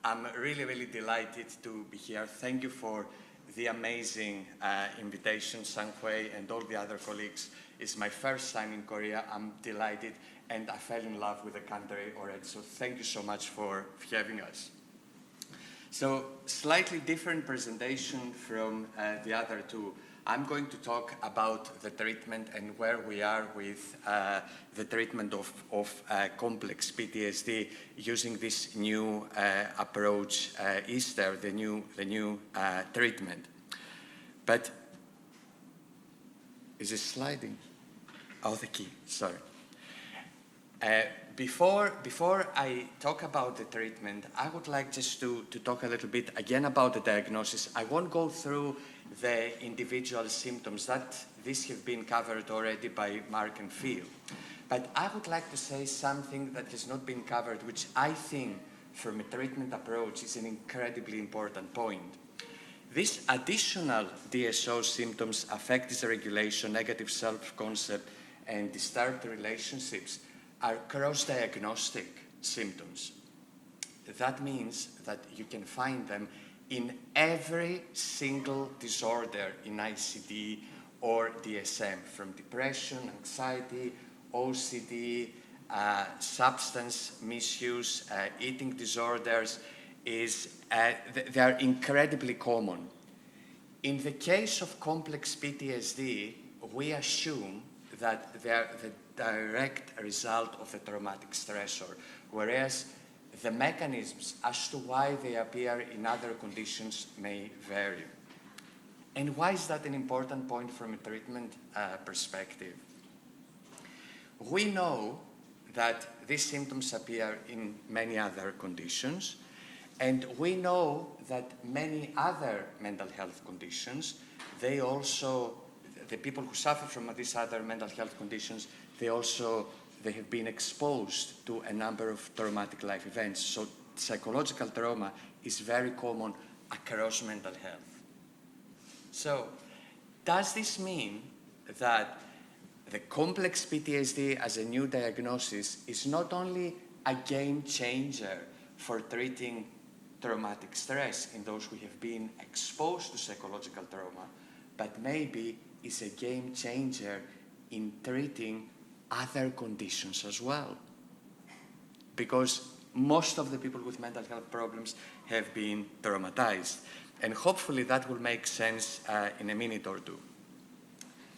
I'm really, really delighted to be here. Thank you for the amazing invitation, Sang-Hui and all the other colleagues. It's my first time in Korea. I'm delighted, and I fell in love with the country already. So thank you so much for having us. So slightly different presentation from the other two. I'm going to talk about the treatment and where we are with the treatment of complex PTSD using this new approach, ESTAIR, the new treatment. But is it sliding? Oh, the key, sorry. Before I talk about the treatment, I would like just to talk a little bit again about the diagnosis. I won't go through the individual symptoms that these have been covered already by Mark and Phil. But I would like to say something that has not been covered, which I think from a treatment approach is an incredibly important point. These additional DSO symptoms, affect dysregulation, negative self-concept, and disturbed relationships are cross-diagnostic symptoms. That means that you can find them in every single disorder in ICD or DSM, from depression, anxiety, OCD, substance misuse, eating disorders, they are incredibly common. In the case of complex PTSD, we assume that they are the direct result of a traumatic stressor, whereas the mechanisms as to why they appear in other conditions may vary. And why is that an important point from a treatment perspective? We know that these symptoms appear in many other conditions, and we know that many other mental health conditions, the people who suffer from these other mental health conditions, they have been exposed to a number of traumatic life events. So psychological trauma is very common across mental health. So does this mean that the complex PTSD as a new diagnosis is not only a game changer for treating traumatic stress in those who have been exposed to psychological trauma, but maybe is a game changer in treating other conditions as well? Because most of the people with mental health problems have been traumatized. And hopefully that will make sense in a minute or two.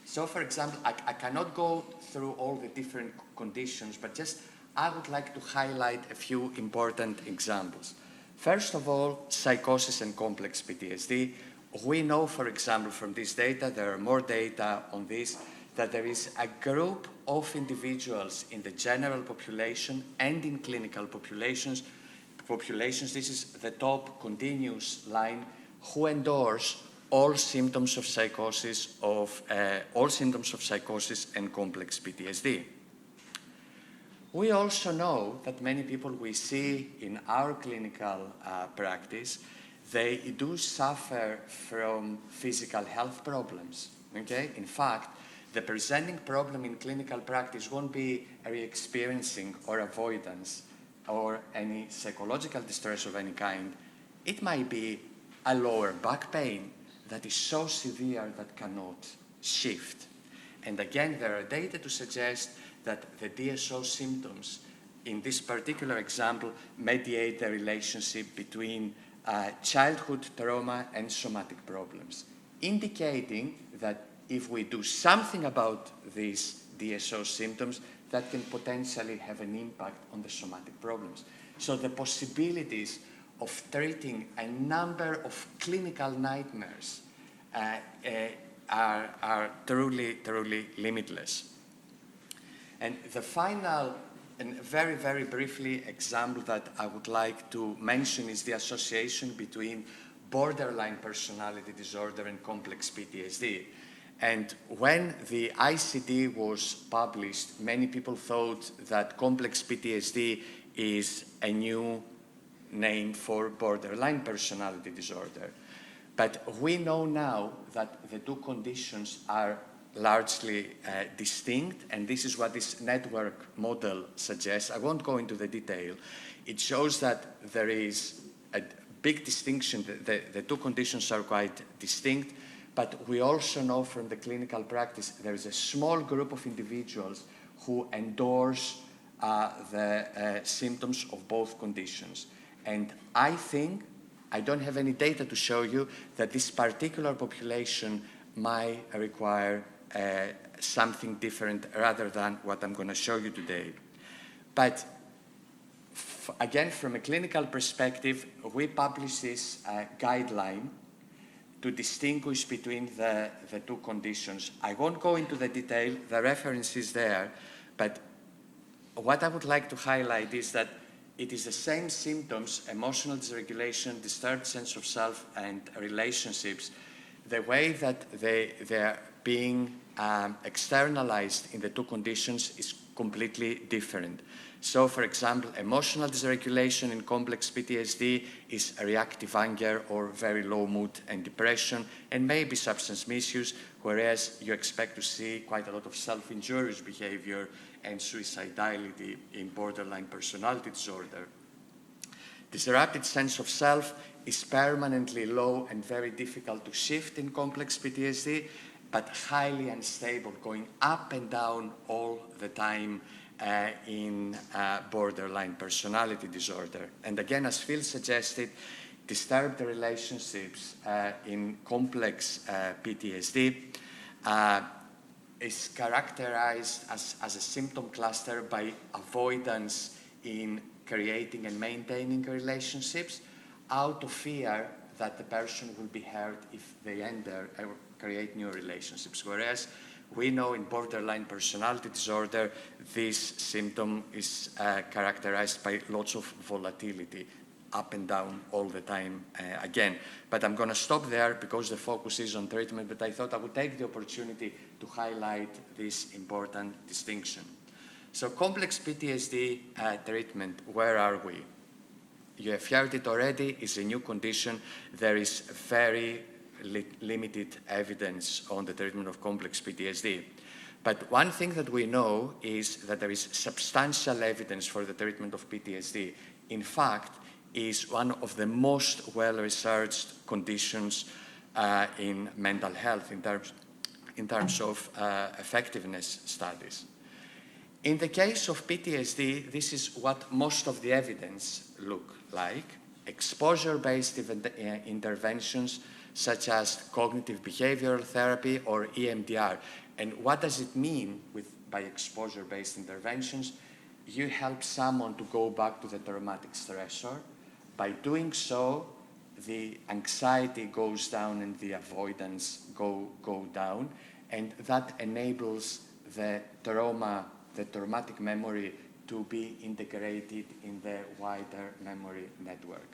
So for example, I cannot go through all the different conditions, but just I would like to highlight a few important examples. First of all, psychosis and complex PTSD. We know, for example, from this data, there are more data on this, that there is a group of individuals in the general population and in clinical populations, this is the top continuous line, who endorse all symptoms of psychosis and complex PTSD. We also know that many people we see in our clinical practice, they do suffer from physical health problems. Okay? In fact, the presenting problem in clinical practice won't be a re-experiencing or avoidance or any psychological distress of any kind. It might be a lower back pain that is so severe that cannot shift. And again, there are data to suggest that the DSO symptoms in this particular example mediate the relationship between childhood trauma and somatic problems, indicating that if we do something about these DSO symptoms, that can potentially have an impact on the somatic problems. So the possibilities of treating a number of clinical nightmares are truly, truly limitless. And the final and very, very briefly example that I would like to mention is the association between borderline personality disorder and complex PTSD. And when the ICD was published, many people thought that complex PTSD is a new name for borderline personality disorder. But we know now that the two conditions are largely distinct, and this is what this network model suggests. I won't go into the detail. It shows that there is a big distinction. The two conditions are quite distinct, but we also know from the clinical practice there is a small group of individuals who endorse the symptoms of both conditions. And I think, I don't have any data to show you, that this particular population might require something different rather than what I'm going to show you today. But again, from a clinical perspective, we publish this guideline to distinguish between the two conditions. I won't go into the detail, the reference is there, but what I would like to highlight is that it is the same symptoms, emotional dysregulation, disturbed sense of self, and relationships. The way that they're being externalized in the two conditions is completely different. So, for example, emotional dysregulation in complex PTSD is reactive anger or very low mood and depression, and maybe substance misuse, whereas you expect to see quite a lot of self-injurious behavior and suicidality in borderline personality disorder. Disrupted sense of self is permanently low and very difficult to shift in complex PTSD, but highly unstable, going up and down all the time in borderline personality disorder. And again, as Phil suggested, disturbed relationships in complex PTSD is characterized as a symptom cluster by avoidance in creating and maintaining relationships out of fear that the person will be hurt if they enter or create new relationships. Whereas we know in borderline personality disorder, this symptom is characterized by lots of volatility, up and down all the time again. But I'm going to stop there because the focus is on treatment, but I thought I would take the opportunity to highlight this important distinction. So complex PTSD treatment, where are we? You have heard it already, it's a new condition. There is very limited evidence on the treatment of complex PTSD. But one thing that we know is that there is substantial evidence for the treatment of PTSD. In fact, is one of the most well-researched conditions in mental health in terms of effectiveness studies. In the case of PTSD, this is what most of the evidence look like. Exposure-based interventions such as cognitive behavioral therapy or EMDR. And what does it mean by exposure-based interventions? You help someone to go back to the traumatic stressor. By doing so, the anxiety goes down and the avoidance go down, and that enables the traumatic memory to be integrated in the wider memory network.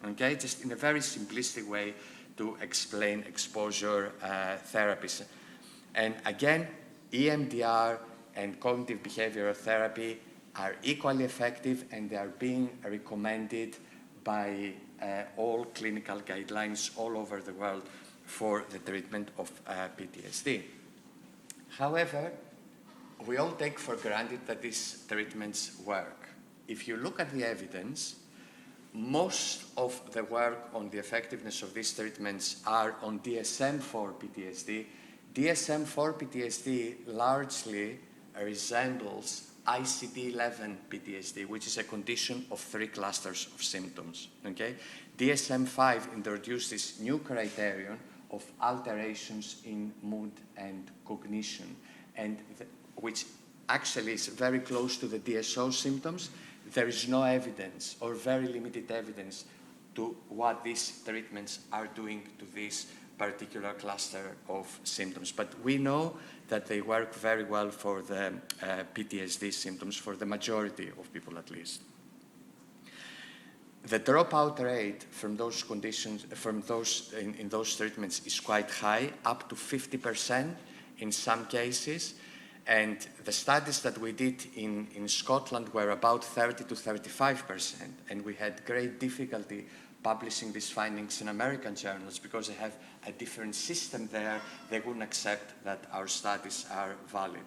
Okay, just in a very simplistic way to explain exposure therapies. And again, EMDR and cognitive behavioral therapy are equally effective, and they are being recommended by all clinical guidelines all over the world for the treatment of PTSD. However, we all take for granted that these treatments work. If you look at the evidence, most of the work on the effectiveness of these treatments are on DSM-4 PTSD. DSM-4 PTSD largely resembles ICD-11 PTSD, which is a condition of 3 clusters of symptoms. Okay? DSM-5 introduced this new criterion of alterations in mood and cognition, and which actually is very close to the DSO symptoms. There is no evidence or very limited evidence to what these treatments are doing to this particular cluster of symptoms. But we know that they work very well for the PTSD symptoms, for the majority of people at least. The dropout rate from those conditions, in those treatments is quite high, up to 50% in some cases. And the studies that we did in Scotland were about 30 to 35%. And we had great difficulty publishing these findings in American journals because they have a different system there. They wouldn't accept that our studies are valid.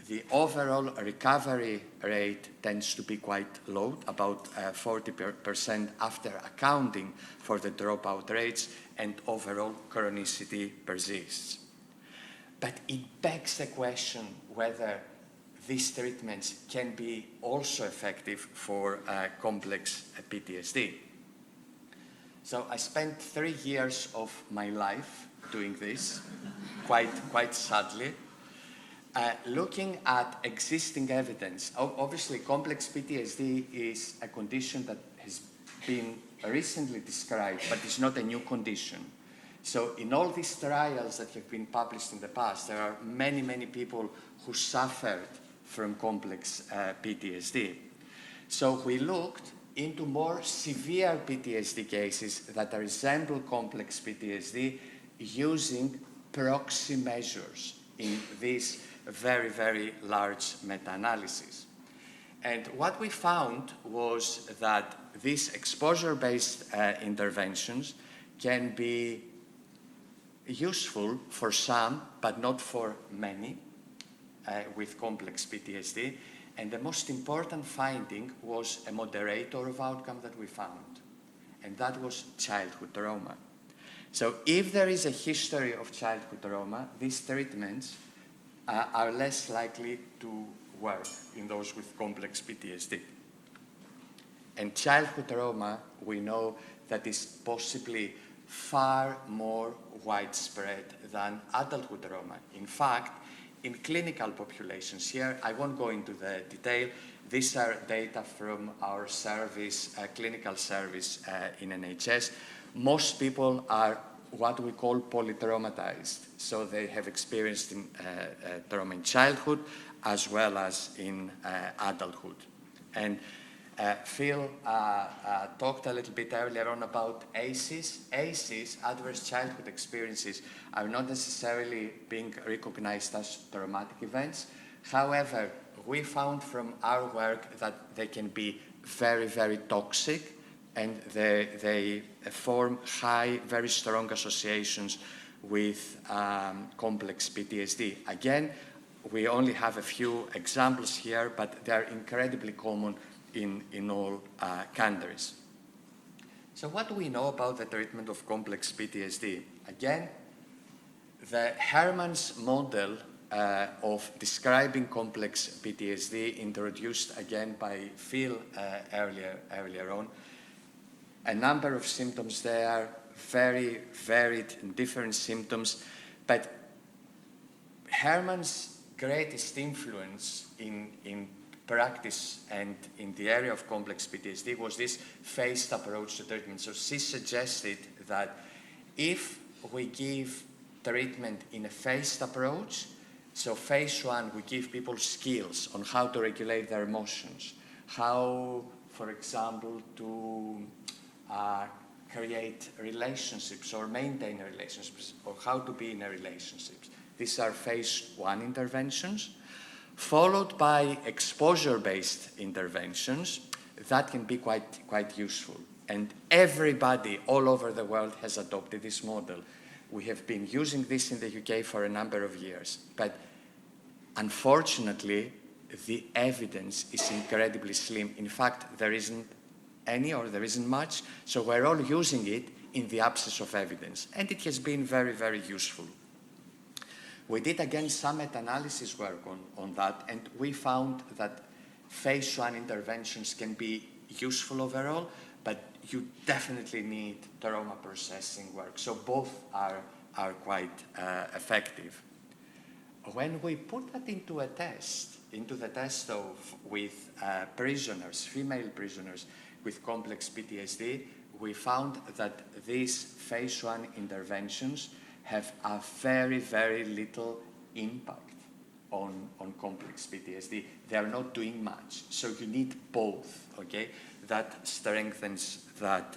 the overall recovery rate tends to be quite low, about 40% after accounting for the dropout rates, and overall chronicity persists. But it begs the question whether these treatments can be also effective for complex PTSD. So I spent 3 years of my life doing this, quite sadly, looking at existing evidence. Obviously, complex PTSD is a condition that has been recently described, but it's not a new condition. So in all these trials that have been published in the past, there are many, many people who suffered from complex PTSD. So we looked into more severe PTSD cases that resemble complex PTSD using proxy measures in this very, very large meta-analysis. And what we found was that these exposure-based interventions can be useful for some, but not for many, with complex PTSD. And the most important finding was a moderator of outcome that we found, and that was childhood trauma. So if there is a history of childhood trauma, these treatments are less likely to work in those with complex PTSD. And childhood trauma, we know that is possibly far more widespread than adulthood trauma. In fact, in clinical populations here, I won't go into the detail, these are data from our service, clinical service in NHS. Most people are what we call polytraumatized. So they have experienced trauma in childhood as well as in adulthood. And Phil talked a little bit earlier on about ACEs. ACEs, adverse childhood experiences, are not necessarily being recognized as traumatic events. However, we found from our work that they can be very, very toxic, and they form high, very strong associations with complex PTSD. Again, we only have a few examples here, but they are incredibly common in all countries. So what do we know about the treatment of complex PTSD? Again, the Herman's model of describing complex PTSD, introduced again by Phil earlier on, a number of symptoms there, very varied and different symptoms, but Herman's greatest influence in practice and in the area of complex PTSD was this phased approach to treatment. So she suggested that if we give treatment in a phased approach, so phase 1, we give people skills on how to regulate their emotions, how, for example, to create relationships or maintain relationships, or how to be in a relationship. These are phase 1 interventions, followed by exposure-based interventions that can be quite useful. And everybody all over the world has adopted this model. We have been using this in the UK for a number of years, but unfortunately, the evidence is incredibly slim. In fact, there isn't any, or there isn't much, so we're all using it in the absence of evidence, and it has been very, very useful. We did again some meta-analysis work on that, and we found that phase 1 interventions can be useful overall, but you definitely need trauma processing work, so both are quite effective. When we put that into the test of with prisoners, female prisoners with complex PTSD, we found that these phase 1 interventions have a very, very little impact on complex PTSD. They are not doing much, so you need both, okay? That strengthens that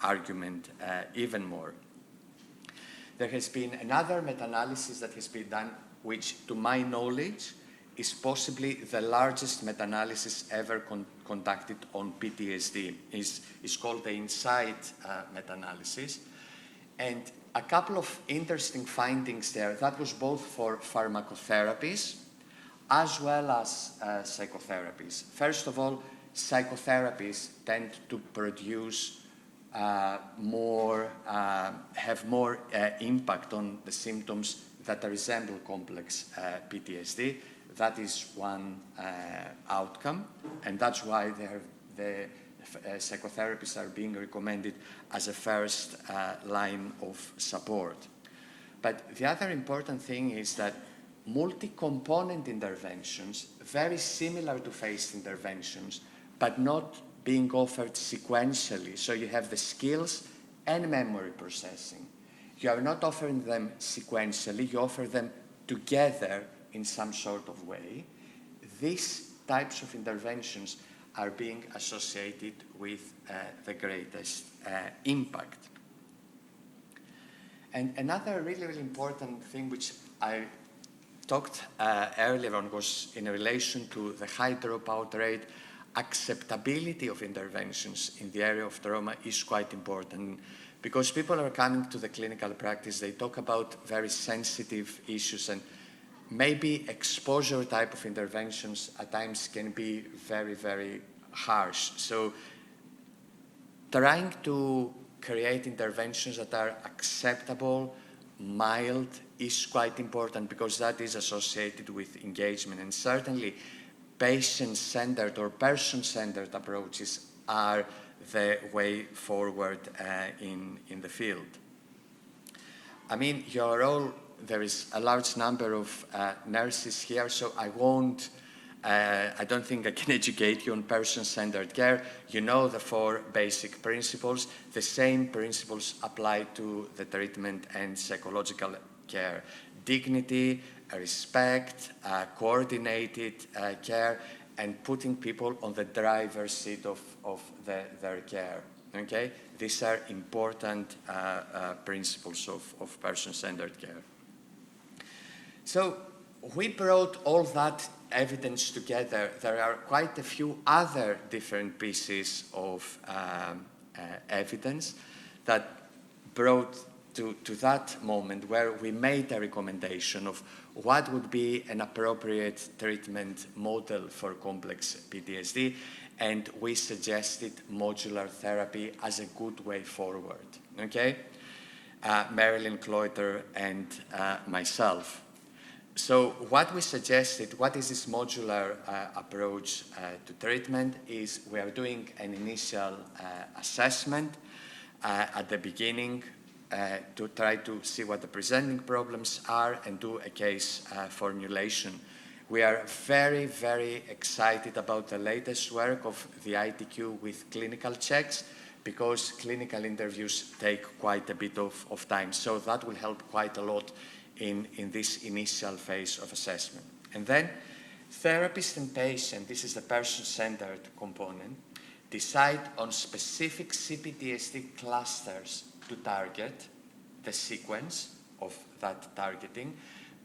argument even more. There has been another meta-analysis that has been done, which, to my knowledge, is possibly the largest meta-analysis ever conducted on PTSD. It's called the Insight meta-analysis. And a couple of interesting findings there. That was both for pharmacotherapies as well as psychotherapies. First of all, psychotherapies tend to produce have more impact on the symptoms that resemble complex PTSD. That is one outcome, and that's why the psychotherapies are being recommended as a first line of support. But the other important thing is that multi-component interventions, very similar to phased interventions, but not being offered sequentially. So you have the skills and memory processing. You are not offering them sequentially, you offer them together in some sort of way. These types of interventions are being associated with the greatest impact. And another really, really important thing which I talked earlier on was in relation to the high dropout rate. Acceptability of interventions in the area of trauma is quite important because people are coming to the clinical practice, they talk about very sensitive issues, and maybe exposure type of interventions at times can be very, very harsh. So trying to create interventions that are acceptable, mild, is quite important because that is associated with engagement. And certainly patient-centered or person-centered approaches are the way forward in the field. I mean, you're all, there is a large number of nurses here, so I don't think I can educate you on person-centered care. You know the 4 basic principles. The same principles apply to the treatment and psychological care. Dignity, respect, coordinated care, and putting people on the driver's seat of their care. Okay? These are important principles of person-centered care. So we brought all that evidence together. There are quite a few other different pieces of evidence that brought to that moment where we made a recommendation of what would be an appropriate treatment model for complex PTSD, and we suggested modular therapy as a good way forward, okay? Marilyn Cloyter and myself. So what we suggested, what is this modular approach to treatment, is we are doing an initial assessment at the beginning to try to see what the presenting problems are and do a case formulation. We are very, very excited about the latest work of the ITQ with clinical checks because clinical interviews take quite a bit of time. So that will help quite a lot in this initial phase of assessment. And then therapist and patient, this is the person-centered component, decide on specific CPTSD clusters to target the sequence of that targeting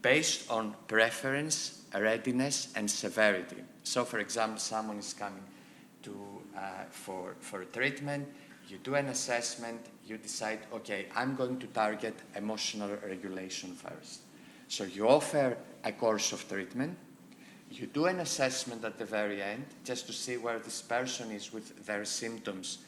based on preference, readiness, and severity. So, for example, someone is coming to for treatment, you do an assessment, you decide, okay, I'm going to target emotional regulation first. So you offer a course of treatment, you do an assessment at the very end just to see where this person is with their symptoms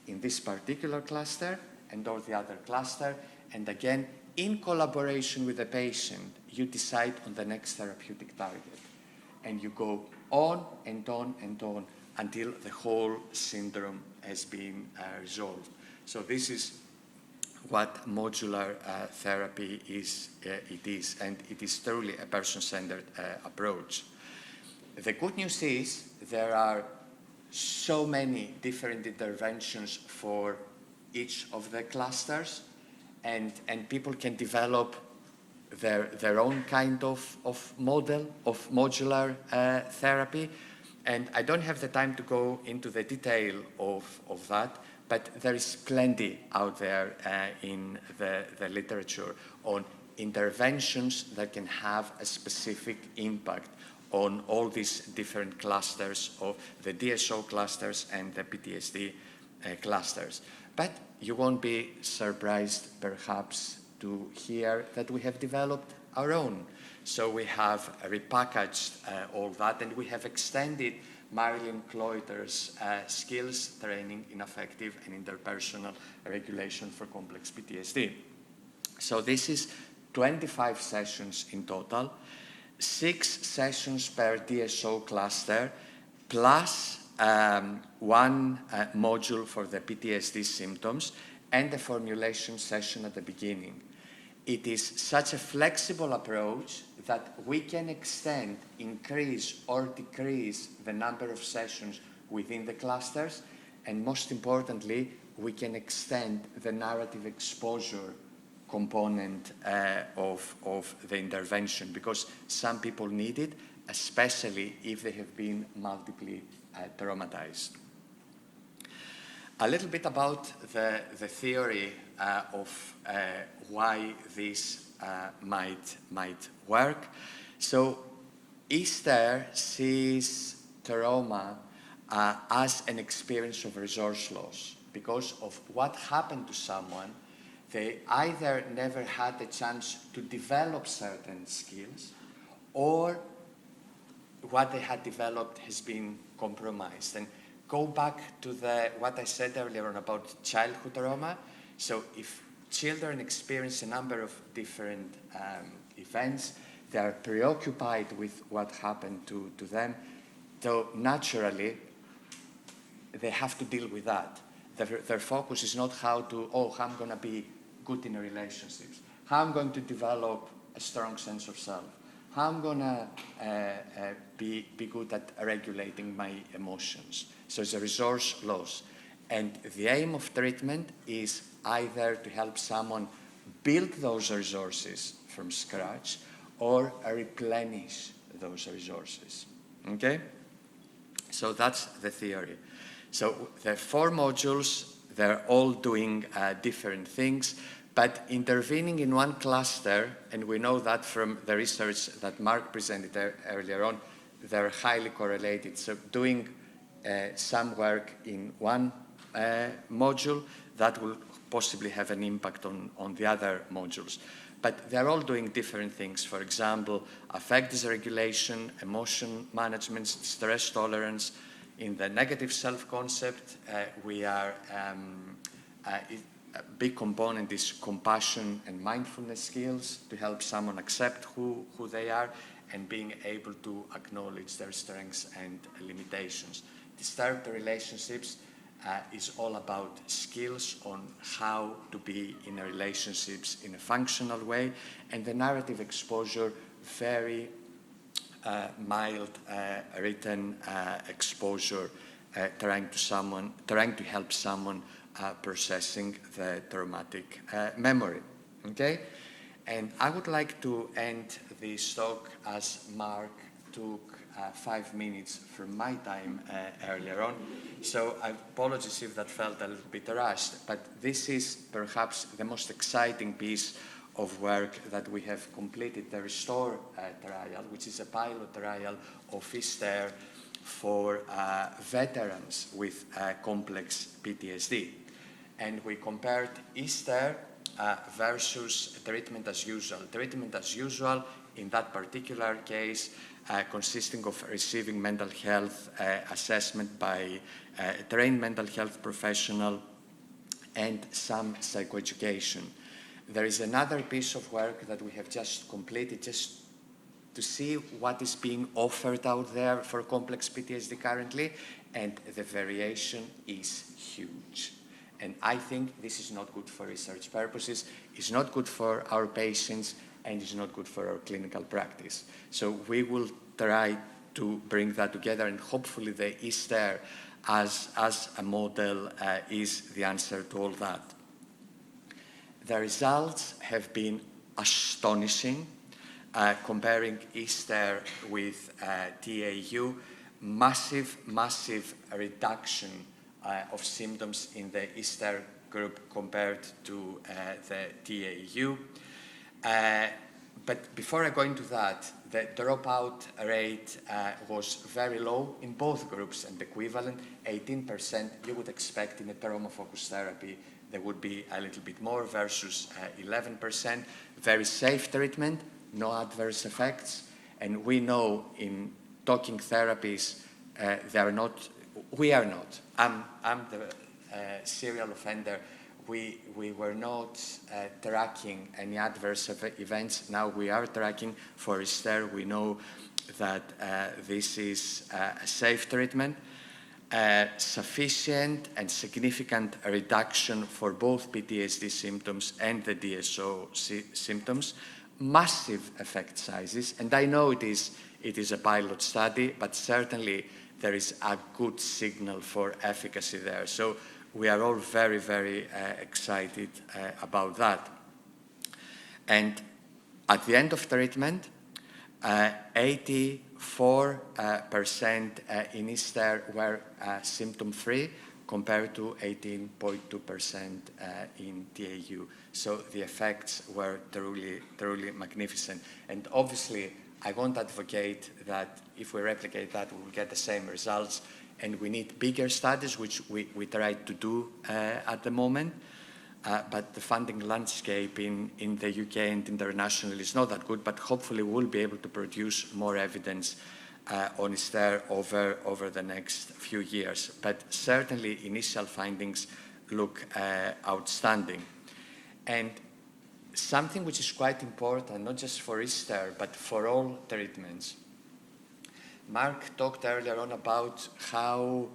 in this particular cluster and or the other cluster, and again, in collaboration with the patient, you decide on the next therapeutic target. And you go on and on and on until the whole syndrome has been resolved. So this is what modular therapy is, and it is truly a person-centered approach. The good news is there are so many different interventions for each of the clusters, and people can develop their own kind of model of modular therapy. And I don't have the time to go into the detail of that, but there is plenty out there in the literature on interventions that can have a specific impact on all these different clusters of the DSO clusters and the PTSD clusters. But you won't be surprised, perhaps, to hear that we have developed our own. So we have repackaged all that, and we have extended Marilyn Cloyter's skills training in affective and interpersonal regulation for complex PTSD. So this is 25 sessions in total, 6 sessions per DSO cluster, plus one module for the PTSD symptoms, and a formulation session at the beginning. It is such a flexible approach that we can extend, increase, or decrease the number of sessions within the clusters, and most importantly, we can extend the narrative exposure component of the intervention, because some people need it, especially if they have been multiply traumatized. A little bit about the theory of why this might work. So ESTAIR sees trauma as an experience of resource loss. Because of what happened to someone, they either never had the chance to develop certain skills, or what they had developed has been compromised. And go back to what I said earlier on about childhood trauma. So if children experience a number of different events, they are preoccupied with what happened to them, though naturally they have to deal with that. Their focus is not how I'm going to be good in relationships, how I'm going to develop a strong sense of self, how I'm going to be good at regulating my emotions. So it's a resource loss. And the aim of treatment is either to help someone build those resources from scratch or replenish those resources. Okay? So that's the theory. So the 4 modules, they're all doing different things, but intervening in one cluster, and we know that from the research that Mark presented earlier on, they're highly correlated. So doing some work in one module, that will possibly have an impact on the other modules. But they're all doing different things. For example, affective regulation, emotion management, stress tolerance. In the negative self-concept, we are a big component is compassion and mindfulness skills to help someone accept who they are and being able to acknowledge their strengths and limitations. Disturbed relationships is all about skills on how to be in relationships in a functional way, and the narrative exposure, very mild written exposure, trying to help someone processing the traumatic memory. Okay, and I would like to end this talk as Mark took 5 minutes from my time earlier on. So I apologize if that felt a little bit rushed, but this is perhaps the most exciting piece of work that we have completed, the RESTORE trial, which is a pilot trial of ESTAIR for veterans with complex PTSD. And we compared ESTAIR versus treatment as usual. Treatment as usual in that particular case consisting of receiving mental health assessment by a trained mental health professional and some psychoeducation. There is another piece of work that we have just completed just to see what is being offered out there for complex PTSD currently, and the variation is huge. And I think this is not good for research purposes, it's not good for our patients, and it's not good for our clinical practice. So we will try to bring that together, and hopefully the ESTAIR as a model is the answer to all that. The results have been astonishing. Comparing ESTAIR with TAU, massive reduction of symptoms in the ESTAIR group compared to the TAU. But before I go into that, the dropout rate was very low in both groups and equivalent, 18%. You would expect in a trauma-focused therapy there would be a little bit more versus 11%. Very safe treatment, no adverse effects. And we know in talking therapies, we are not. I'm the serial offender. We were not tracking any adverse events. Now we are tracking for ESTAIR. We know that this is a safe treatment. Sufficient and significant reduction for both PTSD symptoms and the DSO symptoms. Massive effect sizes, and I know it is a pilot study, but certainly there is a good signal for efficacy there. So we are all very, very excited about that. And at the end of treatment, 84% in ESTAIR were symptom-free, compared to 18.2% in TAU. So the effects were truly, truly magnificent. And obviously, I won't advocate that if we replicate that, we will get the same results. And we need bigger studies, which we try to do at the moment. But the funding landscape in the UK and internationally is not that good, but hopefully we'll be able to produce more evidence on ESTAIR over the next few years. But certainly initial findings look outstanding. And something which is quite important, not just for ESTAIR, but for all treatments. Mark talked earlier on about how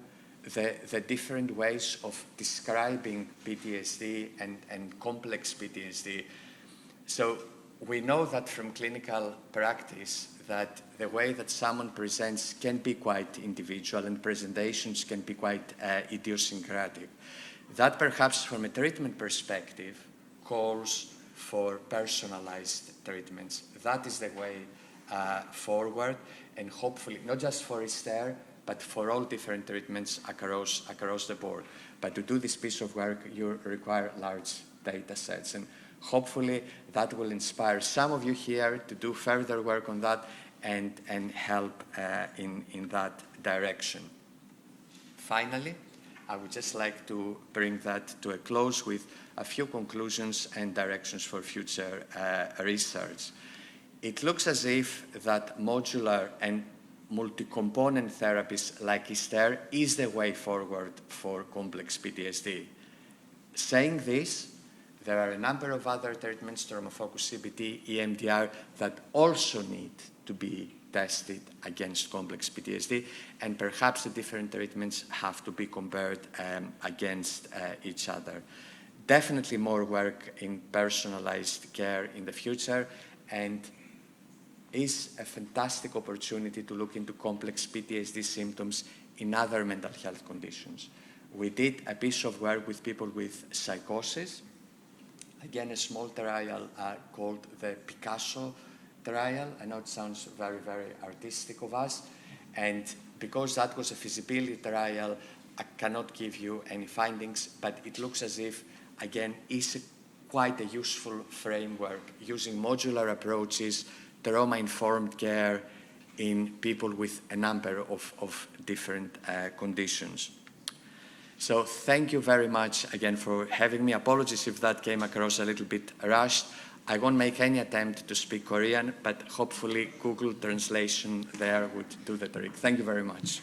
the different ways of describing PTSD and complex PTSD. So we know that from clinical practice that the way that someone presents can be quite individual and presentations can be quite idiosyncratic. That perhaps from a treatment perspective calls for personalized treatments. That is the way forward, and hopefully not just for ESTAIR, but for all different treatments across the board. But to do this piece of work, you require large data sets. And hopefully that will inspire some of you here to do further work on that and help in that direction. Finally, I would just like to bring that to a close with a few conclusions and directions for future research. It looks as if that modular and multi-component therapies like ESTAIR is the way forward for complex PTSD. Saying this, there are a number of other treatments, trauma-focused CBT, EMDR, that also need to be tested against complex PTSD, and perhaps the different treatments have to be compared against each other. Definitely more work in personalized care in the future, and is a fantastic opportunity to look into complex PTSD symptoms in other mental health conditions. We did a piece of work with people with psychosis. Again, a small trial called the Picasso trial. I know it sounds very, very artistic of us. And because that was a feasibility trial, I cannot give you any findings, but it looks as if, again, is quite a useful framework using modular approaches, trauma-informed care in people with a number of different conditions. So thank you very much again for having me. Apologies if that came across a little bit rushed. I won't make any attempt to speak Korean, but hopefully Google translation there would do the trick. Thank you very much.